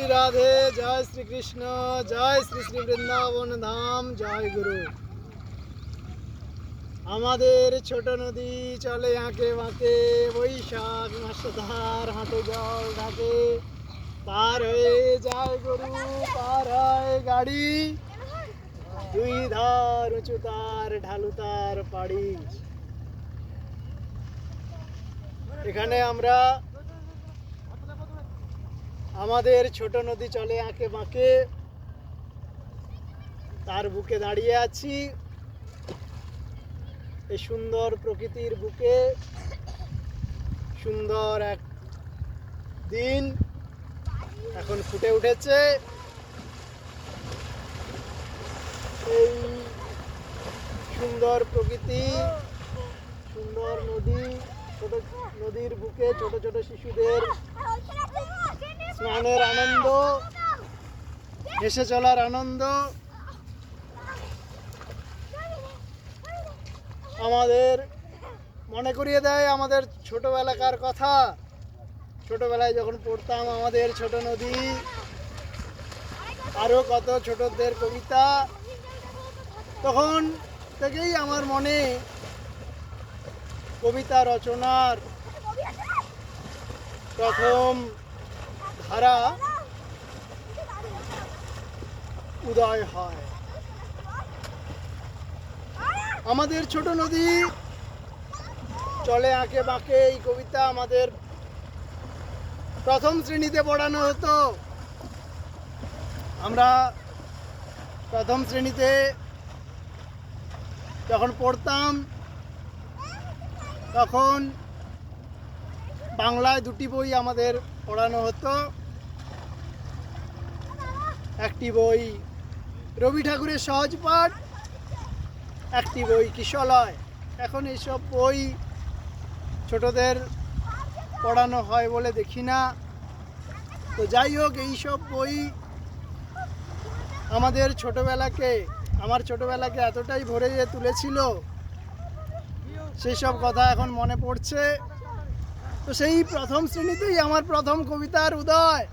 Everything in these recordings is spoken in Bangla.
শ্রী রাধে, জয় শ্রীকৃষ্ণ, জয় শ্রী শ্রী বৃন্দাবন ধাম, জয় গুরু। আমাদের ছোট নদী চলে আঁকে বাঁকে, বৈশাখ মাসধার হাঁটে জল ঢাকে। পার হয়ে যায় গরু, পার হয় গাড়ি, দুই ধার উঁচু তার, ঢালু তার পাড়ি। এখানে আমরা আমাদের ছোট নদী চলে আঁকে বাঁকে, তার বুকে দাঁড়িয়ে আছি। এই সুন্দর প্রকৃতির বুকে সুন্দর এক দিন এখন ফুটে উঠেছে। এই সুন্দর প্রকৃতি, সুন্দর নদী, ছোট নদীর বুকে ছোট ছোট শিশুদের স্নানের আনন্দ, হেসে চলার আনন্দ আমাদের মনে করিয়ে দেয় আমাদের ছোটবেলাকার কথা। ছোটবেলায় যখন পড়তাম আমাদের ছোট নদী, আরও কত ছোটদের কবিতা, তখন থেকেই আমার মনে কবিতা রচনার প্রথম ধারা উদয় হয়। আমাদের ছোট নদী চলে আঁকে বাঁকে এই কবিতা আমাদের প্রথম শ্রেণীতে পড়ানো হতো। আমরা প্রথম শ্রেণীতে যখন পড়তাম তখন বাংলায় দুটি বই আমাদের পড়ানো হতো। একটি বই রবি ঠাকুরের সহজ পাঠ, একটি বই কিশলয়। এখন এইসব বই ছোটদের পড়ানো হয় বলে দেখি না। তো যাই হোক, এইসব বই আমাদের আমার ছোটবেলাকে এতটাই ভরে তুলেছিল, সেই সব কথা এখন মনে পড়ছে। তো সেই প্রথম শ্রেণীতেই আমার প্রথম কবিতার উদয়।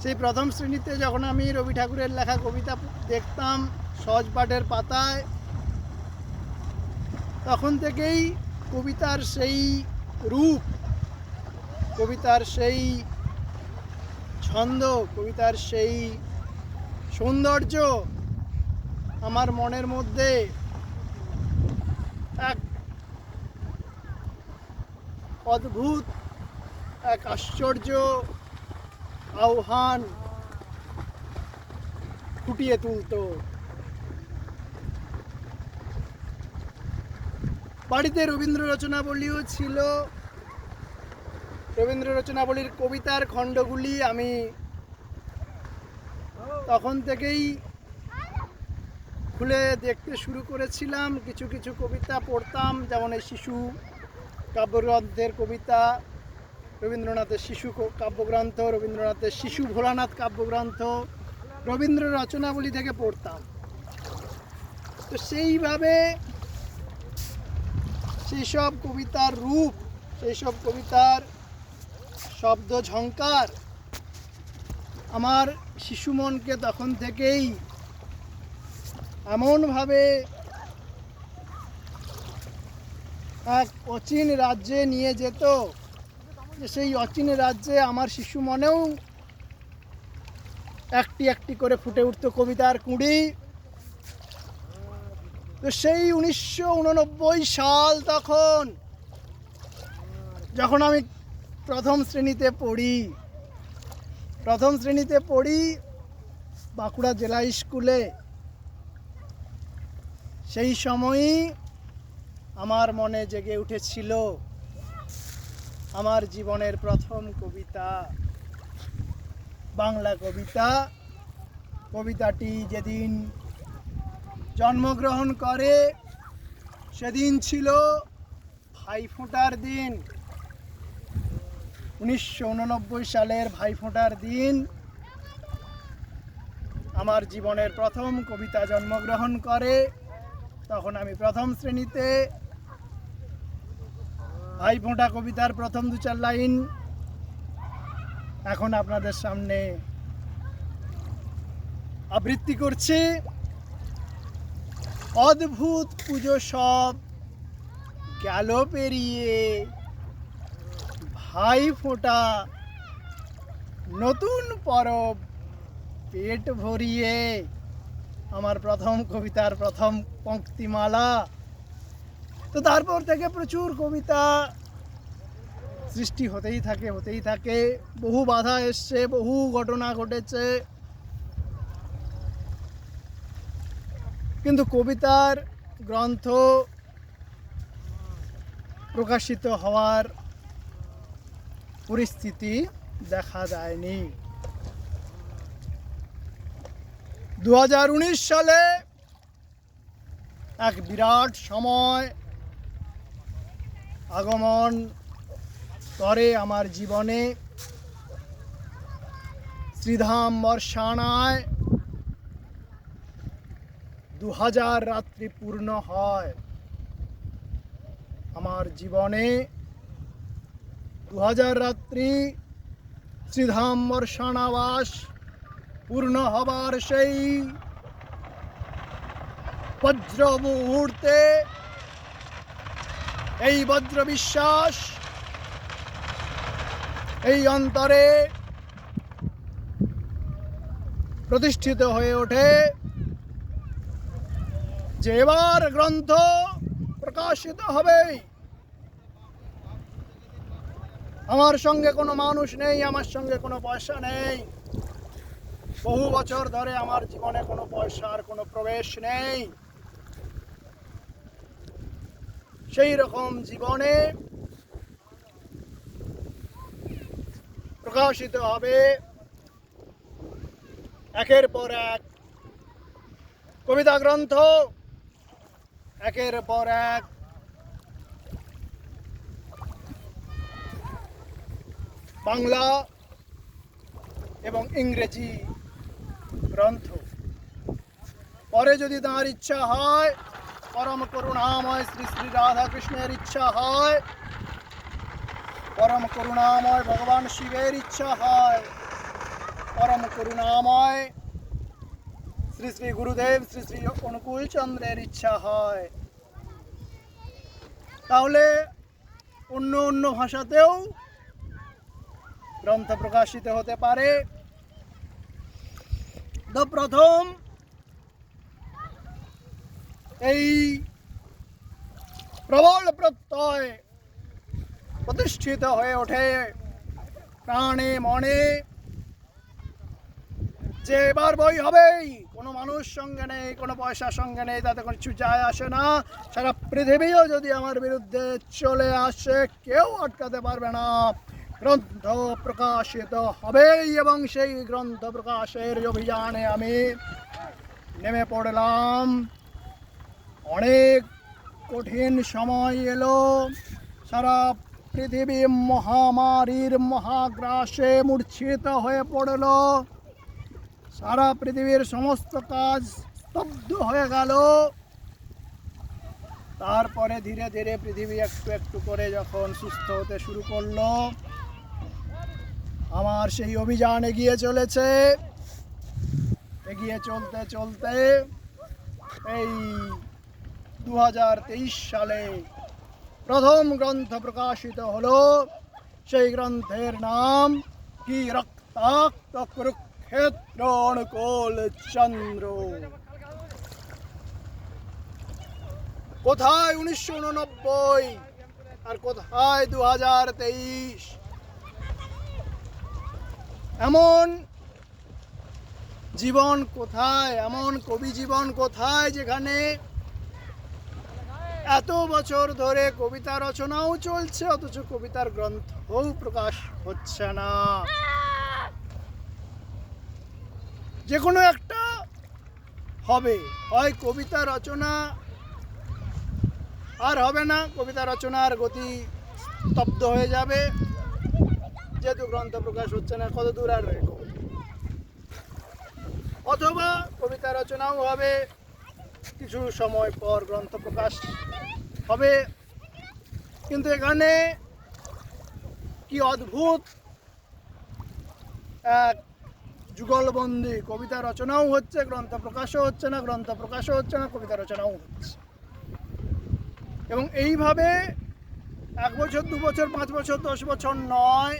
সেই প্রথম শ্রেণীতে যখন আমি রবি ঠাকুরের লেখা কবিতা দেখতাম সহজ পাঠের পাতায়, তখন থেকেই কবিতার সেই রূপ, কবিতার সেই ছন্দ, কবিতার সেই সৌন্দর্য আমার মনের মধ্যে এক অদ্ভুত, এক আশ্চর্য আহ্বান ফুটিয়ে তুলত। বাড়িতে রবীন্দ্র রচনাবলীও ছিল। রবীন্দ্র রচনাবলীর কবিতার খণ্ডগুলি আমি তখন থেকেই খুলে দেখতে শুরু করেছিলাম। কিছু কিছু কবিতা পড়তাম, যেমন এই শিশু কাব্যগ্রন্থের কবিতা, রবীন্দ্রনাথের শিশু কাব্যগ্রন্থ, রবীন্দ্রনাথের শিশু ভোলানাথ কাব্যগ্রন্থ, রবীন্দ্র রচনাবলী থেকে পড়তাম। তো সেইভাবে সেই সব কবিতার রূপ, সেই সব কবিতার শব্দ ঝংকার আমার শিশু মনকে তখন থেকেই এমনভাবে এক অচিন রাজ্যে নিয়ে যেত যে সেই অচিন রাজ্যে আমার শিশু মনেও একটি একটি করে ফুটে উঠত কবিতার কুঁড়ি। তো সেই 1989 সাল, তখন যখন আমি প্রথম শ্রেণীতে পড়ি বাঁকুড়া জেলা স্কুলে, সেই সময়ই আমার মনে জেগে উঠেছিল আমার জীবনের প্রথম কবিতা, বাংলা কবিতা। কবিতাটি যেদিন জন্মগ্রহণ করে সেদিন ছিল ভাইফোঁটার দিন, 1989 সালের ভাইফোঁটার দিন আমার জীবনের প্রথম কবিতা জন্মগ্রহণ করে। তখন আমি প্রথম শ্রেণীতে। ভাইফোঁটা কবিতার প্রথম 2-4 লাইন এখন আপনাদের সামনে আবৃত্তি করছি। অদ্ভুত পুজো সব গেল পেরিয়ে, ভাই ফোঁটা নতুন পরব পেট ভরিয়ে। আমার প্রথম কবিতার প্রথম পংক্তিমালা। তো তারপর থেকে প্রচুর কবিতা সৃষ্টি হতেই থাকে। বহু বাধা এসছে, বহু ঘটনা ঘটেছে, কিন্তু কবিতার গ্রন্থ প্রকাশিত হওয়ার পরিস্থিতি দেখা যায়নি। 2019 সালে এক বিরাট সময় আগমন করে আমার জীবনে। শ্রীধাম বর্ষানায় 2000 রাত্রি পূর্ণ হয় আমার জীবনে। 2000 রাত্রি শ্রীধাম বর্ষানাবাস পূর্ণ হবার সেই বজ্র মুহূর্তে এই বজ্র বিশ্বাস এই অন্তরে প্রতিষ্ঠিত হয়ে ওঠে যে এবার গ্রন্থ প্রকাশিত হবে। আমার সঙ্গে কোনো মানুষ নেই, আমার সঙ্গে কোনো পয়সা নেই। বহু বছর ধরে আমার জীবনে কোনো পয়সার কোনো প্রবেশ নেই। সেই রকম জীবনে প্রকাশিত হবে একের পর এক কবিতা গ্রন্থ, একের পর এক বাংলা এবং ইংরেজি গ্রন্থ। পরে যদি তাঁর ইচ্ছা হয়, পরম করুণাময় শ্রী শ্রী রাধাকৃষ্ণের ইচ্ছা হয়, পরম করুণাময় ভগবান শিবের ইচ্ছা হয়, পরম করুণাময় শ্রী শ্রী গুরুদেব শ্রী শ্রী অনুকূল চন্দ্রের ইচ্ছা হয়, তাহলে অন্য ভাষাতেও গ্রন্থ প্রকাশিত হতে পারে। তো প্রথম এই প্রবল প্রত্যয় প্রতিষ্ঠিত হয়ে ওঠে প্রাণে মনে যে এবার বই হবেই। কোনো মানুষ সঙ্গে নেই, কোনো পয়সার সঙ্গে নেই, তাতে কোনো কিছু যায় আসে না। সারা পৃথিবীও যদি আমার বিরুদ্ধে চলে আসে, কেউ আটকাতে পারবে না। গ্রন্থ প্রকাশিত হবেই এবং সেই গ্রন্থ প্রকাশের অভিযানে আমি নেমে পড়লাম। অনেক কঠিন সময় এলো। সারা পৃথিবী মহামারীর মহাগ্রাসে মূর্ছিত হয়ে পড়ল। সারা পৃথিবীর সমস্ত কাজ স্তব্ধ হয়ে গেল। তারপরে ধীরে ধীরে পৃথিবী একটু একটু করে যখন সুস্থ হতে শুরু করলো, আমার সেই অভিযান এগিয়ে চলেছে। এগিয়ে চলতে চলতে এই 2023 সালে প্রথম গ্রন্থ প্রকাশিত হলো। সেই গ্রন্থের নাম কি? রক্তাক্ত কুরুক্ষেত্র অনুকূল চন্দ্র। কোথায় 1989 আর কোথায় 2023? এমন জীবন কোথায়, এমন কবি জীবন কোথায় যেখানে এত বছর ধরে কবিতা রচনাও চলছে অথচ কবিতার গ্রন্থও প্রকাশ হচ্ছে না। যে কোনো একটা হবে, হয় কবিতা রচনা আর হবে না, কবিতা রচনার গতি স্তব্ধ হয়ে যাবে, যেহেতু গ্রন্থ প্রকাশ হচ্ছে না, কত দূর আর রেখো। অথবা কবিতা রচনাও হবে, কিছু সময় পর গ্রন্থ প্রকাশ হবে। কিন্তু এখানে কি অদ্ভুত এক যুগলবন্দি, কবিতা রচনাও হচ্ছে, গ্রন্থ প্রকাশও হচ্ছে না, গ্রন্থ প্রকাশও হচ্ছে না, কবিতা রচনাও হচ্ছে। এবং এইভাবে 1 বছর 2 বছর 5 বছর 10 বছর নয়,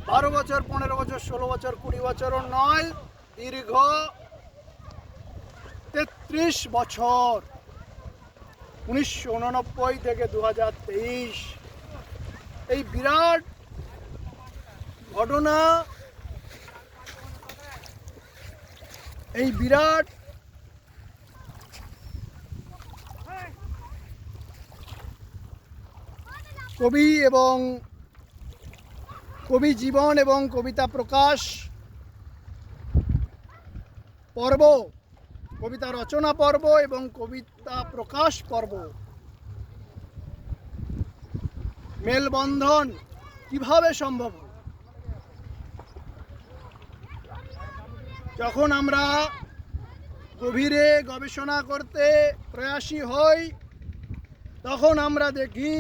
12 বছর 15 বছর 16 বছর 20 বছরও নয়, দীর্ঘ 33 বছর, 1989 থেকে 2023 এই বিরাট ঘটনা, এই বিরাট কবি এবং কবি জীবন এবং কবিতা প্রকাশ পর্ব, কবিতা রচনা পর্ব এবং কবিতা প্রকাশ পর্ব মেলবন্ধন কিভাবে সম্ভব? যখন আমরা গভীরে গবেষণা করতে প্রয়াসী হই, তখন আমরা দেখি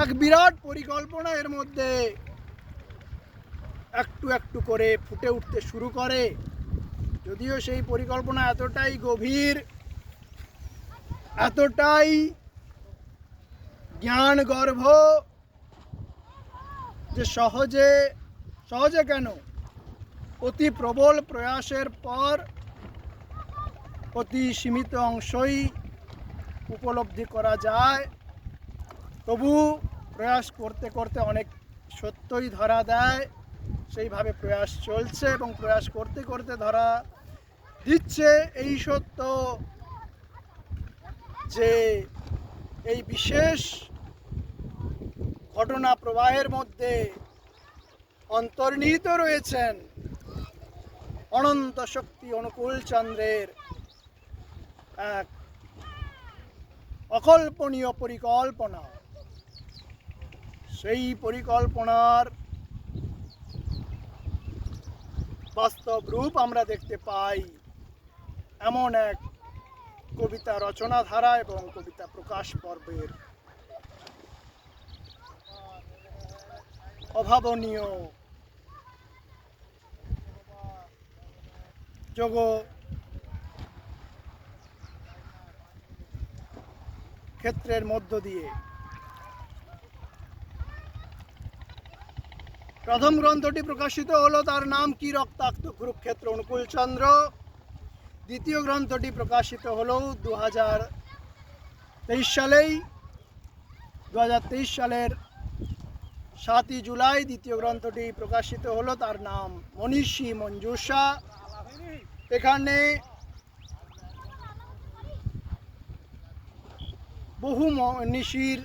এক বিরাট পরিকল্পনা এর মধ্যে একটু একটু করে ফুটে উঠতে শুরু করে। যদিও সেই পরিকল্পনা এতটাই গভীর, এতটাই জ্ঞানগর্ভ যে সহজে কেন, অতি প্রবল প্রয়াসের পর অতি সীমিত অংশই উপলব্ধি করা যায়। তবু প্রয়াস করতে করতে অনেক সত্যই ধরা দেয়। সেইভাবে প্রয়াস চলছে এবং প্রয়াস করতে করতে ধরা দিচ্ছে এই সত্য যে এই বিশেষ ঘটনা প্রবাহের মধ্যে অন্তর্নিহিত রয়েছেন অনন্ত শক্তি অনুকূল চন্দ্রের এক অকল্পনীয় পরিকল্পনা। সেই পরিকল্পনার বাস্তব রূপ আমরা দেখতে পাই এমন এক কবিতা রচনা ধারা এবং কবিতা প্রকাশ পর্বের অভাবনীয় যোগ ক্ষেত্রের মধ্য দিয়ে। প্রথম গ্রন্থটি প্রকাশিত হলো, তার নাম কি? রক্তাক্ত কুরুক্ষেত্র অনুকূল চন্দ্র। দ্বিতীয় গ্রন্থটি প্রকাশিত হলো 2023 সালেই, 2023 সালের 7ই জুলাই দ্বিতীয় গ্রন্থটি প্রকাশিত হলো, তার নাম মনীষী মঞ্জুষা। এখানে বহু মনীষীর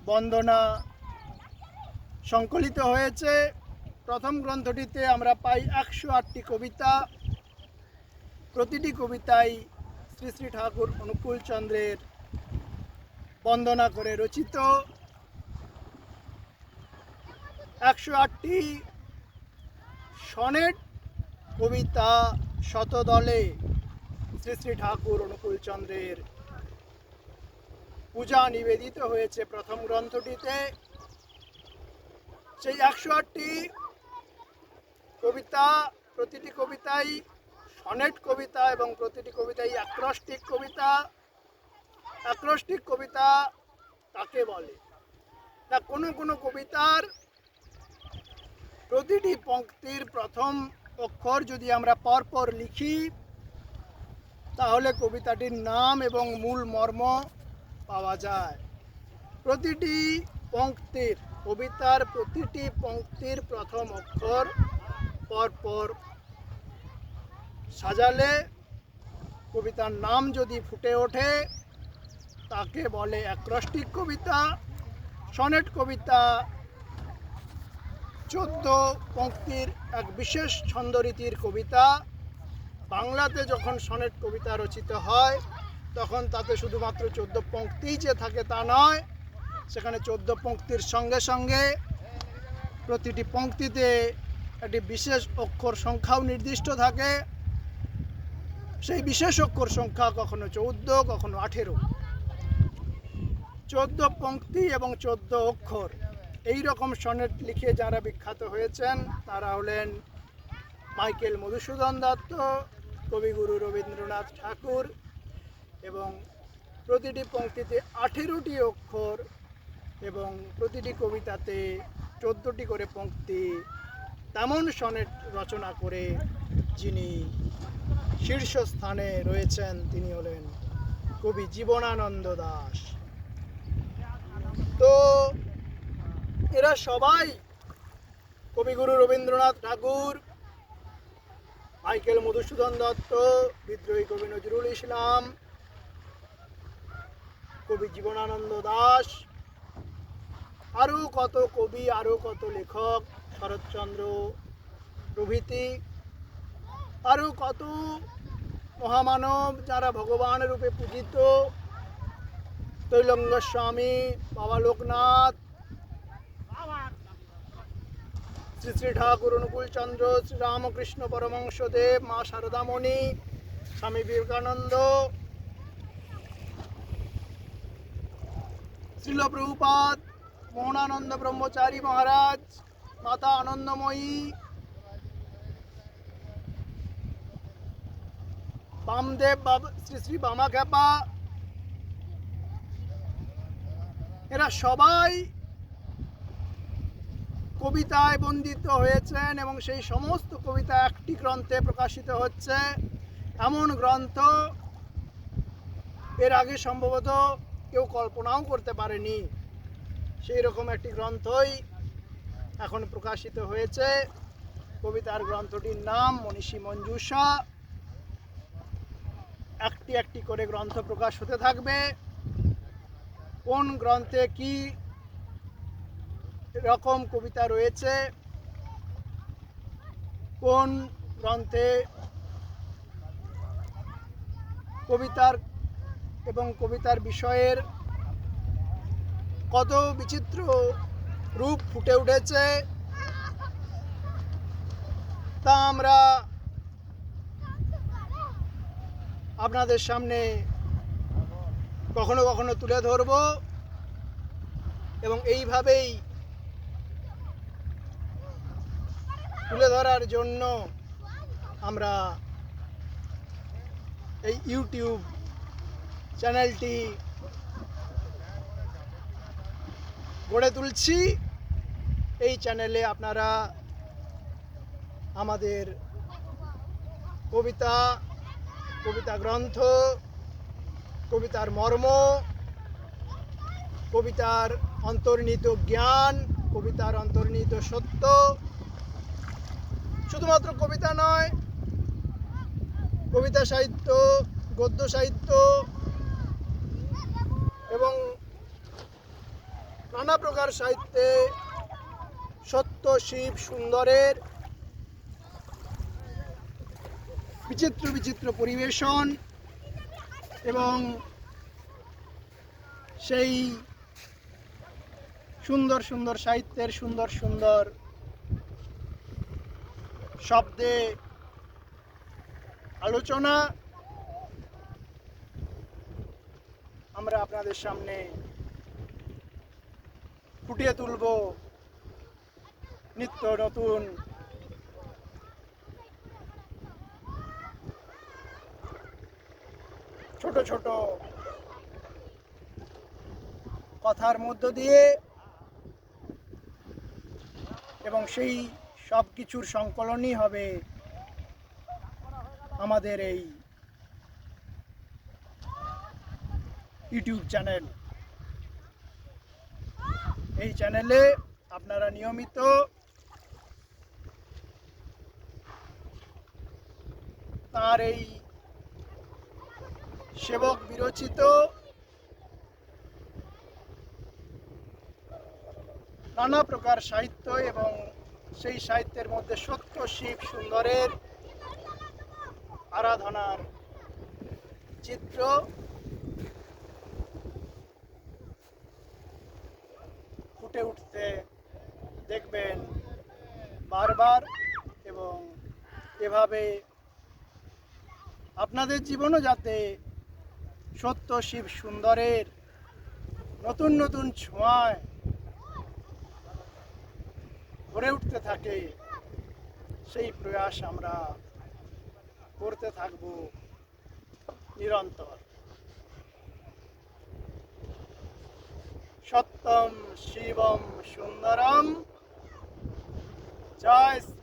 বন্দনা সংকলিত হয়েছে। প্রথম গ্রন্থটিতে আমরা পাই 108টি কবিতা, প্রতিটি কবিতাই শ্রী শ্রী ঠাকুর অনুকূল চন্দ্রের বন্দনা করে রচিত। 108টি সনেট কবিতা শতদলে শ্রী শ্রী ঠাকুর অনুকূল চন্দ্রের পূজা নিবেদিত হয়েছে প্রথম গ্রন্থটিতে। সেই 108টি কবিতা, প্রতিটি কবিতাই সনেট কবিতা এবং প্রতিটি কবিতাই অ্যাক্রস্টিক কবিতা। অ্যাক্রস্টিক কবিতা কাকে বলে? না, কোনো কবিতার প্রতিটি পংক্তির প্রথম অক্ষর যদি আমরা পরপর লিখি, তাহলে কবিতাটির নাম এবং মূল মর্ম পাওয়া যায়। প্রতিটি পংক্তির, কবিতার প্রতিটি পংক্তির প্রথম অক্ষর পরপর সাজালে কবিতার নাম যদি ফুটে ওঠে, তাকে বলে অ্যাক্রস্টিক কবিতা। সনেট কবিতা 14 পংক্তির এক বিশেষ ছন্দরীতির কবিতা। বাংলাতে যখন সনেট কবিতা রচিত হয়, তখন তাতে শুধুমাত্র 14 পংক্তিই যে থাকে তা নয়, সেখানে 14 পংক্তির সঙ্গে সঙ্গে প্রতিটি পংক্তিতে একটি বিশেষ অক্ষর সংখ্যাও নির্দিষ্ট থাকে। সেই বিশেষ অক্ষর সংখ্যা কখনো 14, কখনো 18। 14 পংক্তি এবং 14 অক্ষর, এই রকম সনেট লিখে যারা বিখ্যাত হয়েছেন তারা হলেন মাইকেল মধুসূদন দত্ত, কবিগুরু রবীন্দ্রনাথ ঠাকুর, এবং প্রতিটি পংক্তিতে 18টি অক্ষর এবং প্রতিটি কবিতাতে 14টি করে পংক্তি, তেমন সনেট রচনা করে যিনি শীর্ষস্থানে রয়েছেন তিনি হলেন কবি জীবনানন্দ দাশ। তো এরা সবাই কবিগুরু রবীন্দ্রনাথ ঠাকুর, মাইকেল মধুসূদন দত্ত, বিদ্রোহী কবি নজরুল ইসলাম, কবি জীবনানন্দ দাশ, আরও কত কবি, আরও কত লেখক, শরৎচন্দ্র প্রভৃতি, আরও কত মহামানব যারা ভগবান রূপে পূজিত, তৈলঙ্গ স্বামী, বাবা লোকনাথ, শ্রী শ্রী ঠাকুর অনুকূল চন্দ্র, শ্রীরামকৃষ্ণ পরমহংসদেব, মা শারদামণি, স্বামী বিবেকানন্দ, শ্রীল প্রভুপাদ, মোহনানন্দ ব্রহ্মচারী মহারাজ, মাতা আনন্দময়ী, বামদেব বাবা, শ্রী শ্রী বামাখ্যাপা, এরা সবাই কবিতায় বন্দিত হয়েছেন এবং সেই সমস্ত কবিতা একটি গ্রন্থে প্রকাশিত হচ্ছে। এমন গ্রন্থ এর আগে সম্ভবত কেউ কল্পনাও করতে পারেনি। সেই রকম একটি গ্রন্থই এখন প্রকাশিত হয়েছে। কবিতার গ্রন্থটির নাম মনীষী মঞ্জুষা। একটি একটি করে গ্রন্থ প্রকাশ হতে থাকবে। কোন গ্রন্থে কি রকম কবিতা রয়েছে, কোন গ্রন্থে কবিতার এবং কবিতার বিষয়ের কত বিচিত্র রূপ ফুটে উঠেছে তা আমরা আপনাদের সামনে কখনো কখনো তুলে ধরব এবং এইভাবেই তুলে ধরার জন্য আমরা এই ইউটিউব চ্যানেলটি গড়ে তুলছি। এই চ্যানেলে আপনারা আমাদের কবিতা, কবিতা গ্রন্থ, কবিতার মর্ম, কবিতার অন্তর্নিহিত জ্ঞান, কবিতার অন্তর্নিহিত সত্য, শুধুমাত্র কবিতা নয়, কবিতা সাহিত্য, গদ্য সাহিত্য এবং নানা প্রকার সাহিত্যে সত্য শিব সুন্দরের বিচিত্র বিচিত্র পরিবেশন এবং সেই সুন্দর সুন্দর সাহিত্যের সুন্দর সুন্দর শব্দে আলোচনা আমরা আপনাদের সামনে ফুটিয়ে তুলব। নিত্য নতুন ছোট ছোট কথার মধ্য দিয়ে এবং সেই সব কিছুর সংকলনই হবে আমাদের এই ইউটিউব চ্যানেল। এই চ্যানেলে আপনারা নিয়মিত তার এই সেবক বিরচিত নানা প্রকার সাহিত্য এবং সেই সাহিত্যের মধ্যে সত্য শিব সুন্দরের আরাধনার চিত্র ফুটে উঠতে দেখবেন বারবার এবং এভাবে আপনাদের জীবনও যাতে সত্য শিব সুন্দরের নতুন নতুন ছোঁয়ায় ভরে উঠতে থাকে, সেই প্রয়াস আমরা করতে থাকব নিরন্তর। সত্যম শিবম সুন্দরম। জয় শ্রী